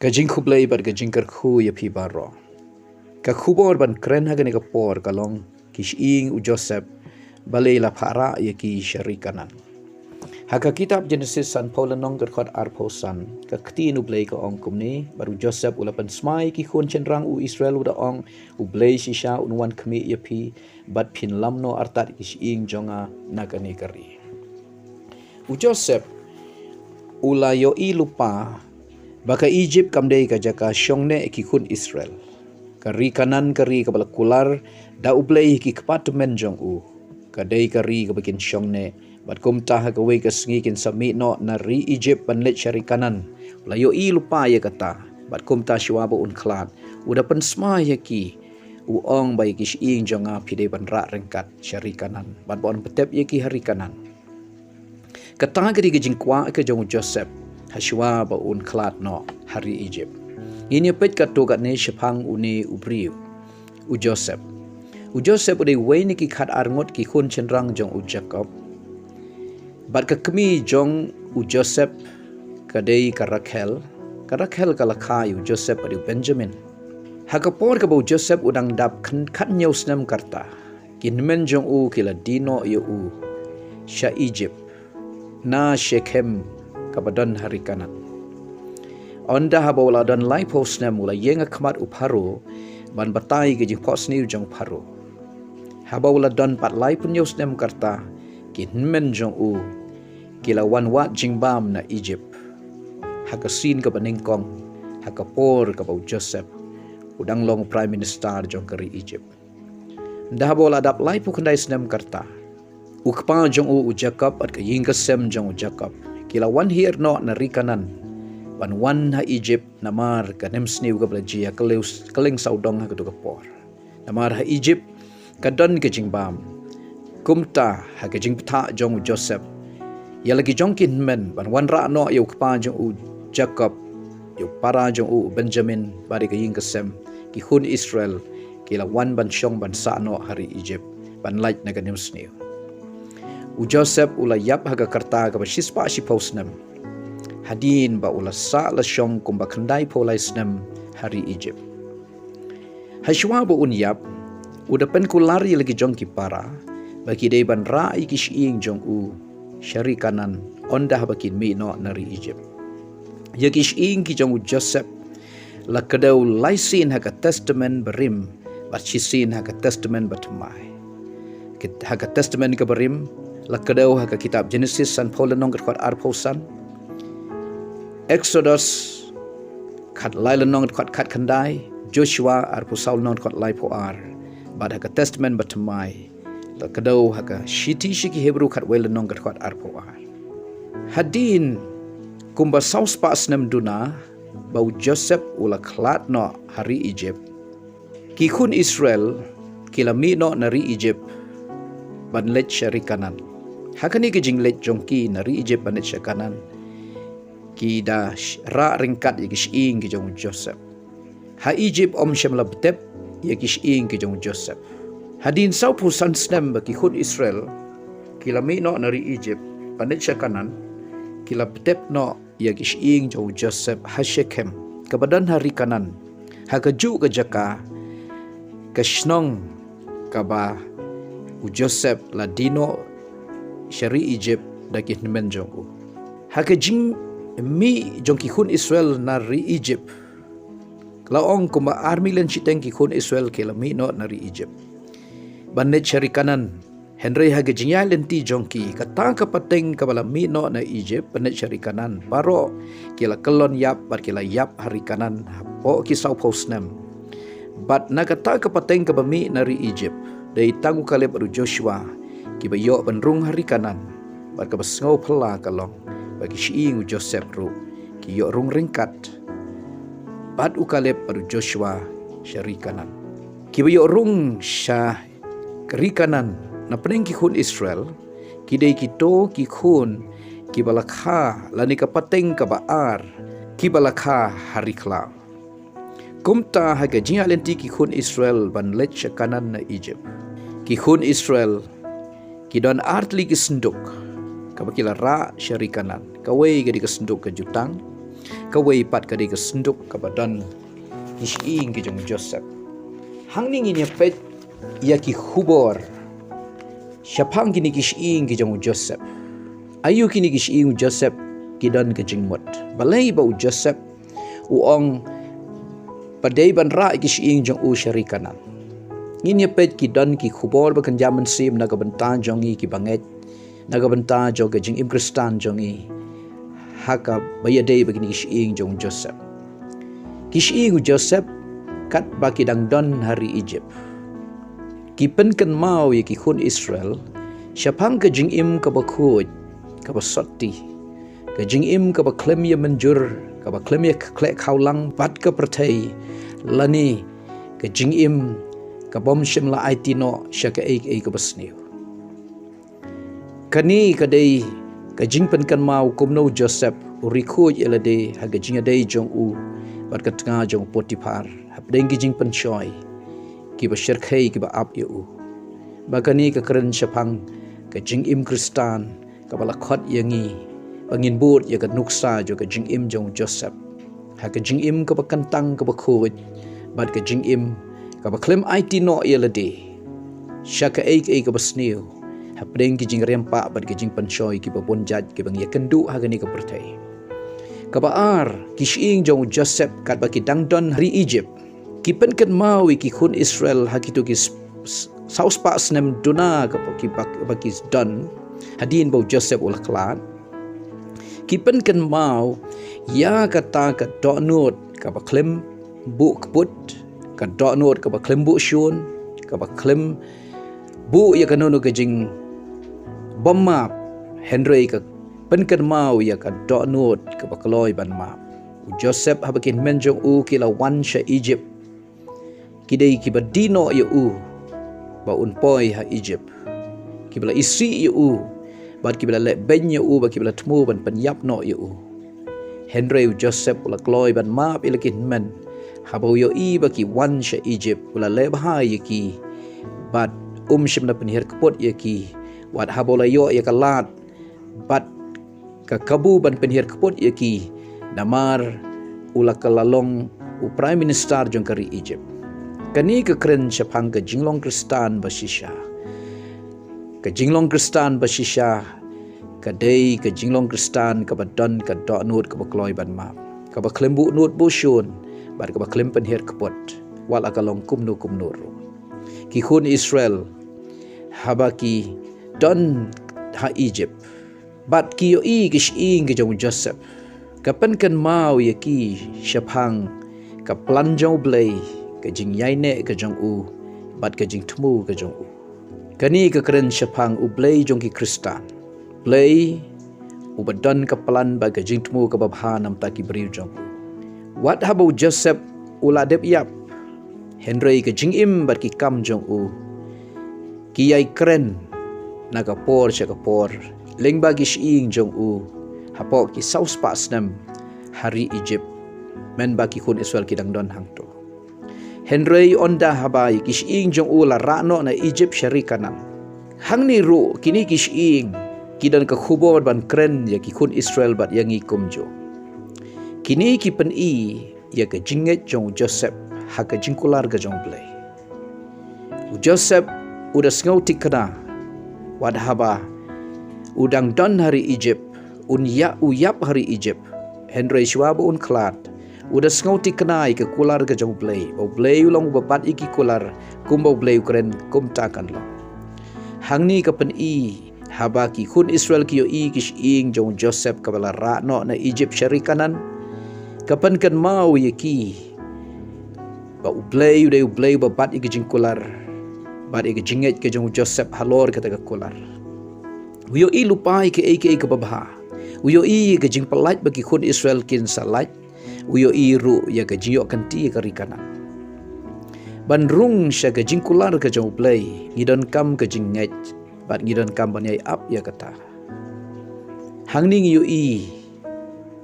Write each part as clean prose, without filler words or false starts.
Gajing kublai bat gajing kerku ya pi baro. Ka kubor ban kren hagani ka por kalong kish ing u Joseph balai la phara ya ki syari kanan. Haka kitab Genesis san Paul nong kerkot arposan ka kti nu blai ka ong kumni baru Joseph ulapan smai ki khun cenrang u Israel uda ong u blai shisha unwan kmi ya pi bat pin lamno artat kish ing jonga nagani kari. U Joseph ula yo i lupa baka Egypt kamdei ka jaka syongne ki khun Israel. Kari kanan kari ka balakular da ublei ki kepartemen jong u. Kadai kari ka bakin syongne bat kumtah ka we ka sengikin sami no na ri Egypt banlet syari kanan. Ula yo i lupa ya kata bat kumtah syawaba un klat. Uda pen sma ya ki uong bai ki ing jonga pide ban ra rengkat syari kanan. Bat bon petep ya ki hari kanan. Kata ka di jingkwa ka jong Joseph Hashwa ba un klat no hari Egypt. Ini pet kat to kat ne shapang uni ubriu. U Joseph. U Joseph udah waini ki khat arngot ki khun cenrang jong u Jacob. Bat ka kemi jong u Joseph kadai ka Rachel. Ka Rachel ka lakha u Joseph adu Benjamin. Hakapor ka bu Joseph udang dap khat nyaus nam karta. Kinmen jong u kila dino yu u. Sha Egypt. Na Shechem kabadan hari kanan. Onda habola dan lai posna mula yenga khamat uparo ban batai ke jing posni jong paro. Habola dan pat lai punyos nem karta kinmen jong u kila wan wat jing bam na Egypt. Hakasin ka baningkong hakapor ka bau Joseph udang long prime minister jong kari Egypt. Nda habola dap lai pu kandai snem karta. Ukpa jong u Jacob at kaying kasem jong u Jacob. Kila wan hier no na rikanan. Wan ha Egypt namar ka nemsniw ka blajia kaling saudong ha kudu kapor. Namar ha Egypt kadon ka jingbam. Kumta ha ka jingpta jong u Joseph. Ya lagi jongkin men wan ra no yu kpa jong u Jacob. Yu para jong u Benjamin bari kaying kasem ki hun Israel kila wan ban syong ban sa no hari Egypt ban lait na ka nemsniw. U Joseph ula yap haga karta ka basispa si posnam. Hadin ba ula sa la syong kumba kandai polai snam hari Egypt. Hashwa ba un yap uda pen kulari lagi jong ki para bagi dei ban ra ki shing jong u syari kanan onda bakin mi no nari Egypt. Ya ki shing ki jong u Joseph la kadau laisin haga testament berim bat chisin haga testament batmai. Haga testament ka berim lakadau haka kitab Genesis san Paul nong kat arposan Exodus kat laila nong kat kandai Joshua arposaul nong kat lai poar bad haka testament batamai lakadau haka shiti shiki Hebrew kat wela nong kat arpoar hadin kumba saus pas nem duna bau Joseph ula klat no hari Egypt ki khun Israel kilami no nari Egypt ban let syari kanan. Hakani ke jinglet jongki nari Egypt banet syakanan. Ki da ra ringkat ya kishing ki jong Joseph. Ha Egypt om syamla betep ya kishing ki jong Joseph. Hadin sau pusan snem baki khun Israel kilami no nari Egypt banet syakanan kila betep no ya kishing jong Joseph ha Shechem kabadan hari kanan. Ha kaju ke jaka kashnong kaba u Joseph ladino syari Egypt daki men jong u. Haka jing mi jong ki khun Israel nari Egypt. Laong kuma army len chiteng ki khun Israel kela mi no nari Egypt. Banet syari kanan Henry haga jing ya lenti jong ki kata ka pateng ka bala mi no na Egypt banet syari kanan baro kila kelon yap bar kila yap hari kanan po ki sau posnem. Bat na kata ka pateng ka bami nari Egypt. Dai tangu Kaleb adu Joshua kiba yo benrung hari kanan baka basngau pela kalong bagi shiing Joseph ru ki yo rung ringkat bad u Kaleb adu Joshua syari kanan kiba yo rung syah keri kanan na peneng ki khun Israel ki dei kito ki khun ki balakha lani ka pateng ka baar ki balakha hari klau kumta haga jinga lenti ki khun Israel ban let syakanan na Egypt ki khun Israel kidon artli ki senduk kabakila ra syari kanan kawai gadi ka senduk ke jutang Kawai pat kadi ka senduk ka badan ising ki jong Joseph. Hangning inya pet ia ki hubor. Syapang kini kising ki jong Joseph. Ayu kini kising Joseph kidan ke jingmot. Balai ba Joseph uong padai ban ra kising jong syarikanan. Inya pet kidan ki hubor ba kan jaman sim naga bentan jong ki banget. Naga bentan jong ke jing Kristan jong haka bayadai begini kising jong Joseph. Kising Joseph kat baki dang don hari Egypt. Kipen kan mau ye ki khun Israel, syapang ke jing im ka bakhut ka basoti. Ke jing im ka baklem ye menjur ka baklem ye klek khaulang pat ka pertai lani ke jing im ka bom shim la aitino syaka ei ka basniu. Kani kadai ka jing pen kan mau kumno Joseph urikhuj elade ha ka jing adai jong u bat ka tanga jong Potifar hapdeng ki jing pen choi ki ba syarkhai ki ba ap u bakani ka keren syapang ka jing im Kristan ka bala khot yangi pangin bur ya ka nuksa jo ka jing im jong Joseph ha ka jing im ka ba kantang ka ba khuj bat ka jing im ka ba klem aitino elade syaka ei ka basniu hapdeng ki jing rempa bat ki jing panchoy ki babon jaj ki bang yakendu hagani ka pertai kabaar kishing jong Joseph kat baki dangdon hari Egypt kipen kan mau ki khun Israel hakitu ki saus pa snem duna ka baki don hadin bau Joseph ul klan kipen kan mau ya kata ka donut ka baklem bu kput ka donut ka baklem bu shun ka baklem bu ya kanono ka jing bomma Henry ka penkan mau ya ka donut ka bakloi ban ma Joseph habakin menjong u kila wan sha Egypt kidai ki badino ya u ba unpoi ha Egypt kibla isi ya u bat kibla le ben ya u ba kibla tmu ban penyap no ya u Henry Joseph ula kloi ban ma ilakin men habau yo i ba ki wan sha Egypt ula le bahai ya ki bat shim na penhir kepot ya ki wat habola yo ya kalat bat ka kabu ban penhir kepot ya ki namar ula kalalong u prime minister jong kari Egypt kani ka kren syapang ka jinglong Kristan basisha ka jinglong Kristan basisha ka dei ka jinglong Kristan ka badon ka donut ka bakloi ban ma ka baklembu nut bushun bar ka baklem penhir kepot wala kalong kumnu ki khun Israel habaki don ha Egypt bat ki yo i kishing ke jong Joseph kapan kan mau ya ki syapang ka planjong blai ka jing yaine ka jong u bat ka jing tmu ka jong u kani ka keren syapang u blai jong ki Kristan blai u badon ka plan ba ka jing tmu ka babha nam ta ki bri jong u wat habau Joseph ula dep yap Henry ka jing im bat ki kam jong u ki yai keren naga por syaka por leng bagi shing jong u hapo ki saus pa snam hari Egypt men bagi khun Israel kidang don hangto Henry onda habai ki shing jong u la rano na Egypt syarikanan hangni ru kini ki shing kidan ka khubor ban kren ya ki khun Israel bat yangi kumjo kini ki pen i ya ka jinget jong Joseph ha ka jingkular ka jong play Joseph udah ngautik kena wadhaba udang don hari Egypt uyap hari Egypt Henry Schwabu un klat udah ngautik kena ke kular ke jauh blay bau blay ulang babat iki kular kum bau blay keren kum takan lo hangni ke pen i haba ki khun Israel ki yo i kish ing jong Joseph kabala ra no na Egypt syarikanan kapan kan mau ye ki bau blay babat iki jingkular bat ike jinget ke jong Joseph halor kata ke kular uyo i lupai ke ke babha uyo i ke jing pelat bagi khun Israel kin salat uyo i ru ya ke jiyo kanti ke rikanan ban rung sya ke jing kular ke jong play ngidon kam ke jinget bat ngidon kam ban yai ap ya kata hangning uyo i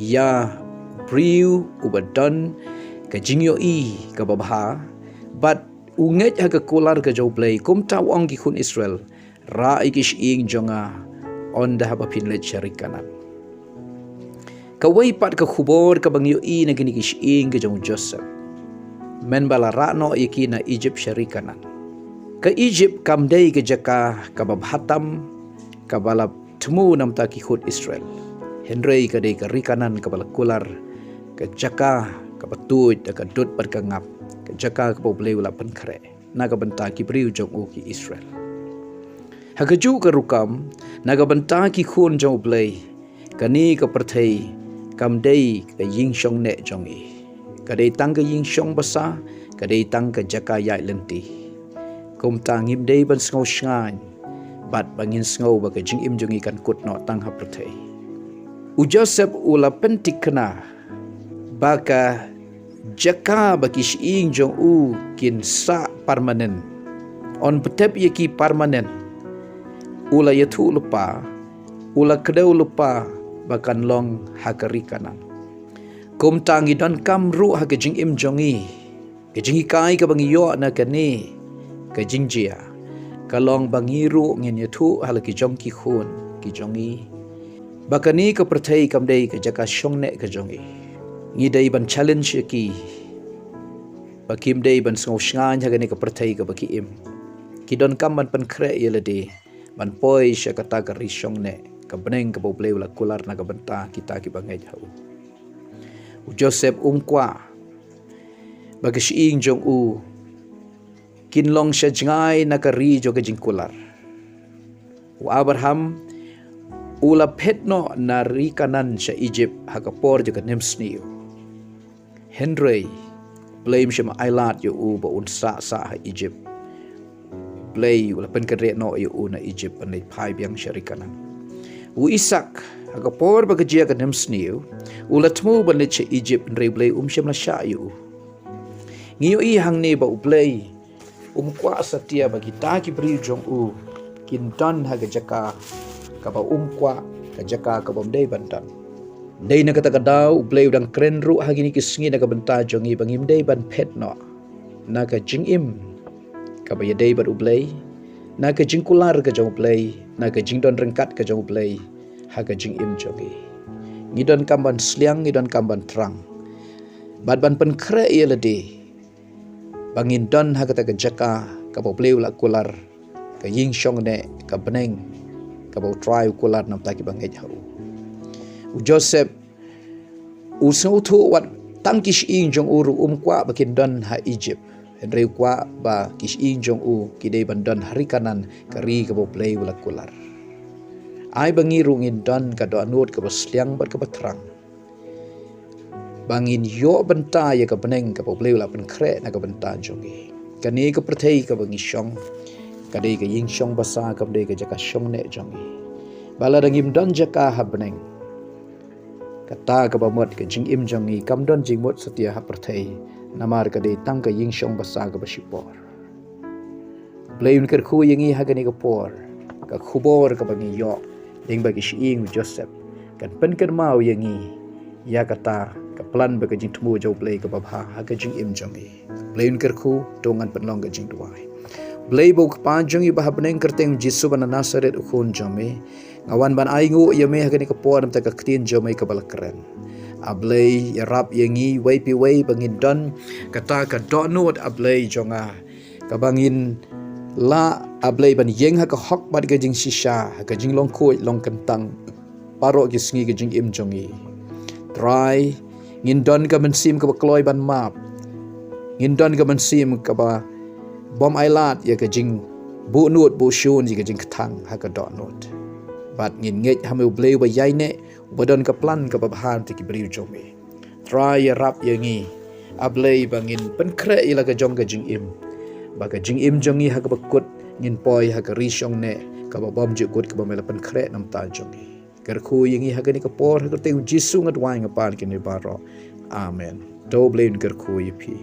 ya priu ubadon ke jing yo i ke babha bat unget ha ka kular ka jau play kum tawang ki khun Israel ra ikish ing jonga onda ha pinlet syarikanan Kawai pat ka khubor ka bang yu i na gini kishing ka jong Joseph. Men bala rano iki na Egypt syarikanan. Ka Egypt kamday ka jaka kababhatam kabala temu nam ta ki khut Israel. Henry ka day ka rikanan kabala kular ka jaka kabatut ka dut pat ka ngap ka jaka ka poblay wala pankre na ka banta ki briu jong u ki Israel. Hagaju ka rukam na ka banta ki khun jong blay kani ka perthai kamday ka ying shong ne jong i kadai tang ka ying shong basa kadai tang ka jaka yai lenti kum tang him dei ban sngo shngan bat bangin sngo ba ka jing im jong i kan kut no tang ha perthai u Joseph ula pentikna baka jaka baki shing jong u kin sa permanen on petep yaki permanen ula yathu lupa ula kedau lupa bakan long hakari kanan. Kum tangi don kam ru ha kejing im jongi. Kejing kai ka bangi yo na kani. Kejing jia. Kalong bangi ru ngin yathu hala ki jong ki khun ki jongi. Bakani ka perthai kam dei ka jaka shong ne ka jongi. Ngi dei ban challenge ki. Bakim dei ban sngo shngan ha gani ka perthai ka baki im. Ki don kam ban pan kre yelade. Ban poi sya kata ka ri shong ne. Kabeneng ka poblay wala kular na kabenta kita ki bangay hau. U Joseph umkwa bagi siing jong u kinlong siya jngay na kari jo ka jing kular. U Abraham ula petno na rikanan siya Egypt hakapor jo ka nemsniyo. Henry blame siya maailat yo u ba unsa sa ha Egypt. Play wala penkere no yo u na Egypt anay pai biyang siya rikanan. U Isak agapor bagajia ka nemsniyo ulatmu banit sa Egypt nreblay siyam na siya yu ngiyo ihang ni ba ublay umkwa sa tiya bagita ki bri jong u kintan hagajaka ka ba umkwa kajaka ka bomday bantan day na katagadaw ublay udang krenru hagini kisngi na kabanta jong i bangimday ban pet no na ka jingim ka ba yaday ban ublay na ka jing kular ka jong ublay na ka jing don rengkat ka jong ublay ha ka jing im jongi ngidon kamban sliang ngidon kamban terang bad ban pen kre yelade bangin don ha ka ta ka jaka ka bo bleu la kular ka ying shong ne ka beneng ka bo try kular nam ta ki bangej hau u Joseph u so thu wat tangkish ing jong uru kwa bakin don ha Egypt Henry kwa ba kish ing jong u kidei bandon hari kanan kari ka bo play wala kular. Ay bangi rungin don ka do anut ka basliang bat ka batrang. Bangin yo benta ya ka beneng ka bo play wala pen kre na ka benta jong i. Kani ka perthei ka bangi syong kadei ka ying syong basa ka dei ka jaka syong ne jong i. Bala dangim don jaka ha beneng. Kata ka ba mot ka jing im jong i kam don jing mot setia ha perthei. Namar ka day tang ka ying syong basa ka basipor. Blayon ker khu yingi hagani ka por. Ka khubor ka bangi yo. Ding bagi siing Joseph. Kan pen ker mau yingi. Ya kata ka plan bagi jing tumu jau blay ka babha haga jing im jongi. Blayon ker khu tongan penlong ka jing duwai. Blay bo pa jongi baha beneng kerteng Jisu bana Nazaret ukun jome. Ngawan ban aingu yame hagani ka por nam ta ka ktin jome ka balakren. Ablay yarap yengi way pi way bangin don kata ka donut ablay jonga kabangin la ablay ban yeng ha ka hok bad ka jing shisha ka jing long ko long kentang paro ki sngi ka jing im jongi try ngin don ka mensim ka bakloy ban map ngin don ka mensim ka ba bom ailat ya ka jing bu nut bu shun ji ka jing ktang ha ka donut bat ngin ngej hamu blay ba yai ne badon ka plan ka babhan ti ki briu jome try rap yangi ablay bangin penkre ila ka jong ka jing im baga jing im jongi ha ka bakut ngin poi ha ka rishong ne ka babam ju kut ka bamela penkre nam ta jongi ker khu yangi ha ka ni ka por ha ka te Jisu ngat wai nga pan ki ni baro amen do blain ker khu yipi